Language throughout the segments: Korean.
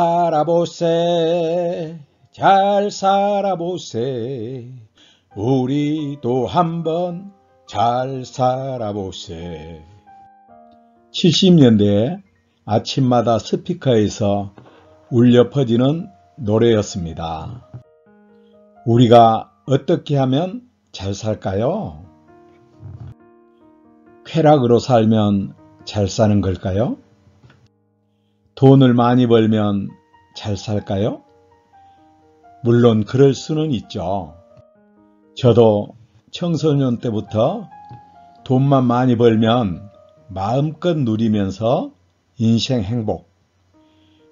살아보세, 잘 살아보세, 우리도 한번 잘 살아보세. 70년대에 아침마다 스피커에서 울려 퍼지는 노래였습니다. 우리가 어떻게 하면 잘 살까요? 쾌락으로 살면 잘 사는 걸까요? 돈을 많이 벌면 잘 살까요? 물론 그럴 수는 있죠. 저도 청소년 때부터 돈만 많이 벌면 마음껏 누리면서 인생 행복,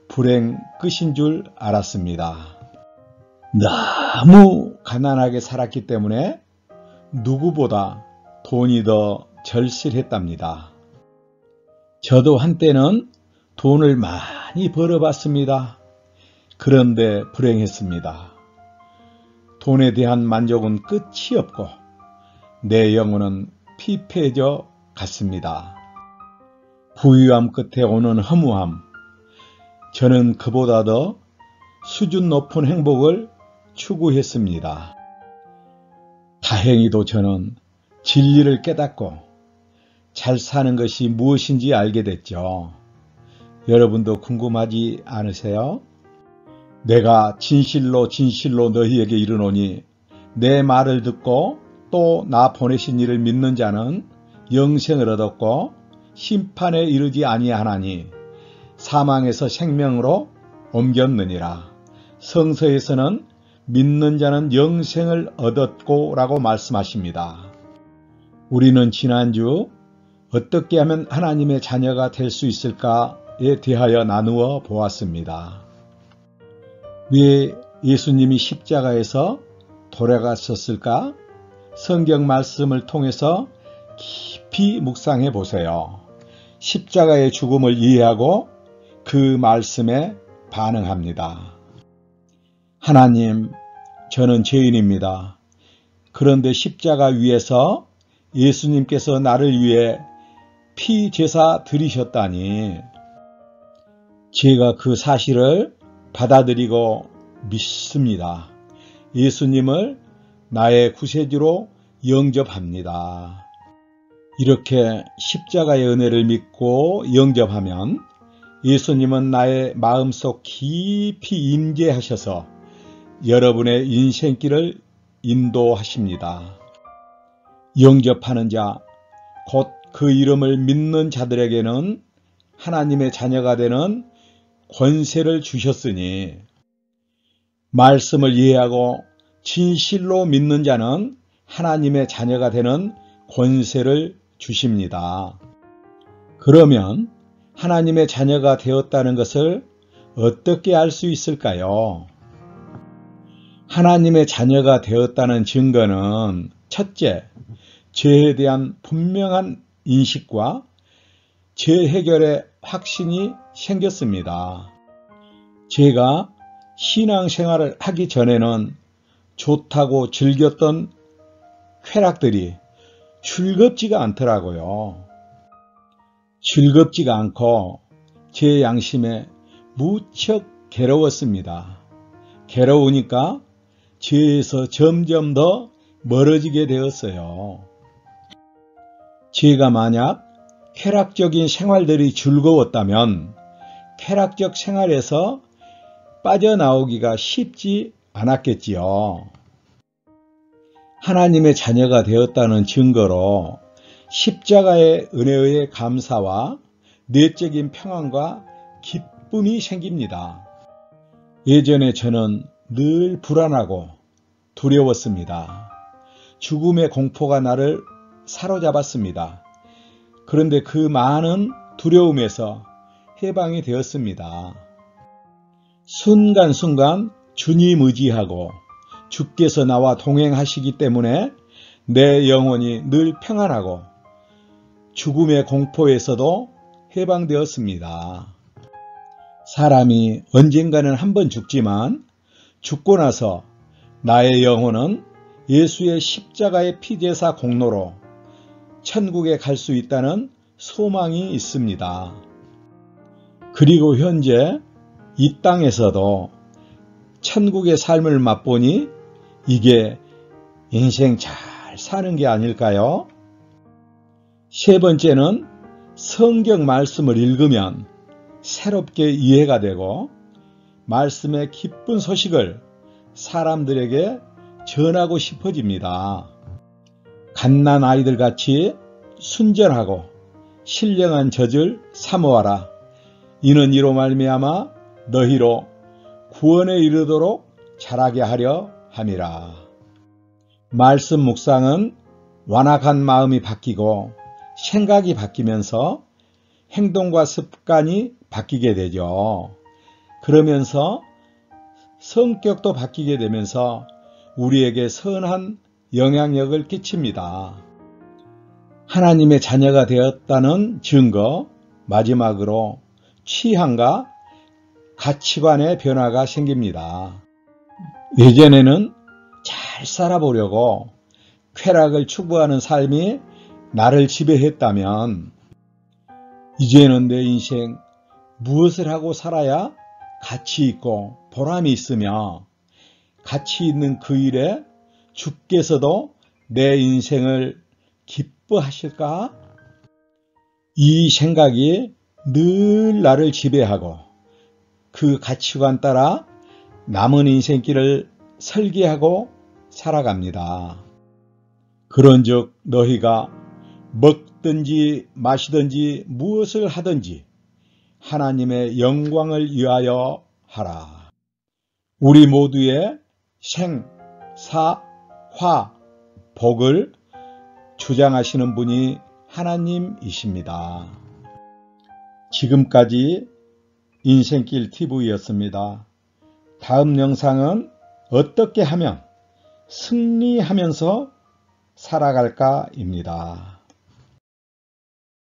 불행 끝인 줄 알았습니다. 너무 가난하게 살았기 때문에 누구보다 돈이 더 절실했답니다. 저도 한때는 돈을 많이 벌어봤습니다. 그런데 불행했습니다. 돈에 대한 만족은 끝이 없고 내 영혼은 피폐해져 갔습니다. 부유함 끝에 오는 허무함, 저는 그보다 더 수준 높은 행복을 추구했습니다. 다행히도 저는 진리를 깨닫고 잘 사는 것이 무엇인지 알게 됐죠. 여러분도 궁금하지 않으세요? 내가 진실로 너희에게 이르노니 내 말을 듣고 또 나 보내신 이를 믿는 자는 영생을 얻었고 심판에 이르지 아니하나니 사망에서 생명으로 옮겼느니라. 성서에서는 믿는 자는 영생을 얻었고 라고 말씀하십니다. 우리는 지난주 어떻게 하면 하나님의 자녀가 될 수 있을까에 대하여 나누어 보았습니다. 왜 예수님이 십자가에서 돌아가셨을까? 성경 말씀을 통해서 깊이 묵상해 보세요. 십자가의 죽음을 이해하고 그 말씀에 반응합니다. 하나님, 저는 죄인입니다. 그런데 십자가 위에서 예수님께서 나를 위해 피제사 드리셨다니, 제가 그 사실을 받아들이고 믿습니다. 예수님을 나의 구세주로 영접합니다. 이렇게 십자가의 은혜를 믿고 영접하면 예수님은 나의 마음속 깊이 임재하셔서 여러분의 인생길을 인도하십니다. 영접하는 자, 곧 그 이름을 믿는 자들에게는 하나님의 자녀가 되는 권세를 주셨으니, 말씀을 이해하고 진실로 믿는 자는 하나님의 자녀가 되는 권세를 주십니다. 그러면 하나님의 자녀가 되었다는 것을 어떻게 알 수 있을까요? 하나님의 자녀가 되었다는 증거는 첫째, 죄에 대한 분명한 인식과 죄 해결의 확신이 생겼습니다. 제가 신앙생활을 하기 전에는 좋다고 즐겼던 쾌락들이 즐겁지가 않더라고요. 즐겁지가 않고 제 양심에 무척 괴로웠습니다. 괴로우니까 죄에서 점점 더 멀어지게 되었어요. 제가 만약 쾌락적인 생활들이 즐거웠다면 쾌락적 생활에서 빠져나오기가 쉽지 않았겠지요. 하나님의 자녀가 되었다는 증거로 십자가의 은혜의 감사와 내적인 평안과 기쁨이 생깁니다. 예전에 저는 늘 불안하고 두려웠습니다. 죽음의 공포가 나를 사로잡았습니다. 그런데 그 많은 두려움에서 해방이 되었습니다. 순간순간 주님 의지하고 주께서 나와 동행하시기 때문에 내 영혼이 늘 평안하고 죽음의 공포에서도 해방되었습니다. 사람이 언젠가는 한 번 죽지만 죽고 나서 나의 영혼은 예수의 십자가의 피제사 공로로 천국에 갈 수 있다는 소망이 있습니다. 그리고 현재 이 땅에서도 천국의 삶을 맛보니 이게 인생 잘 사는 게 아닐까요? 세 번째는 성경 말씀을 읽으면 새롭게 이해가 되고 말씀의 기쁜 소식을 사람들에게 전하고 싶어집니다. 갓난 아이들 같이 순전하고 신령한 젖을 사모하라. 이는 이로 말미암아 너희로 구원에 이르도록 자라게 하려 함이라. 말씀 묵상은 완악한 마음이 바뀌고 생각이 바뀌면서 행동과 습관이 바뀌게 되죠. 그러면서 성격도 바뀌게 되면서 우리에게 선한 영향력을 끼칩니다. 하나님의 자녀가 되었다는 증거, 마지막으로 취향과 가치관의 변화가 생깁니다. 예전에는 잘 살아보려고 쾌락을 추구하는 삶이 나를 지배했다면 이제는 내 인생 무엇을 하고 살아야 가치 있고 보람이 있으며 가치 있는 그 일에 주께서도 내 인생을 기뻐하실까? 이 생각이 늘 나를 지배하고 그 가치관 따라 남은 인생길을 설계하고 살아갑니다. 그런즉 너희가 먹든지 마시든지 무엇을 하든지 하나님의 영광을 위하여 하라. 우리 모두의 생, 사, 화, 복을 주장하시는 분이 하나님이십니다. 지금까지 인생길 TV였습니다. 다음 영상은 어떻게 하면 승리하면서 살아갈까입니다.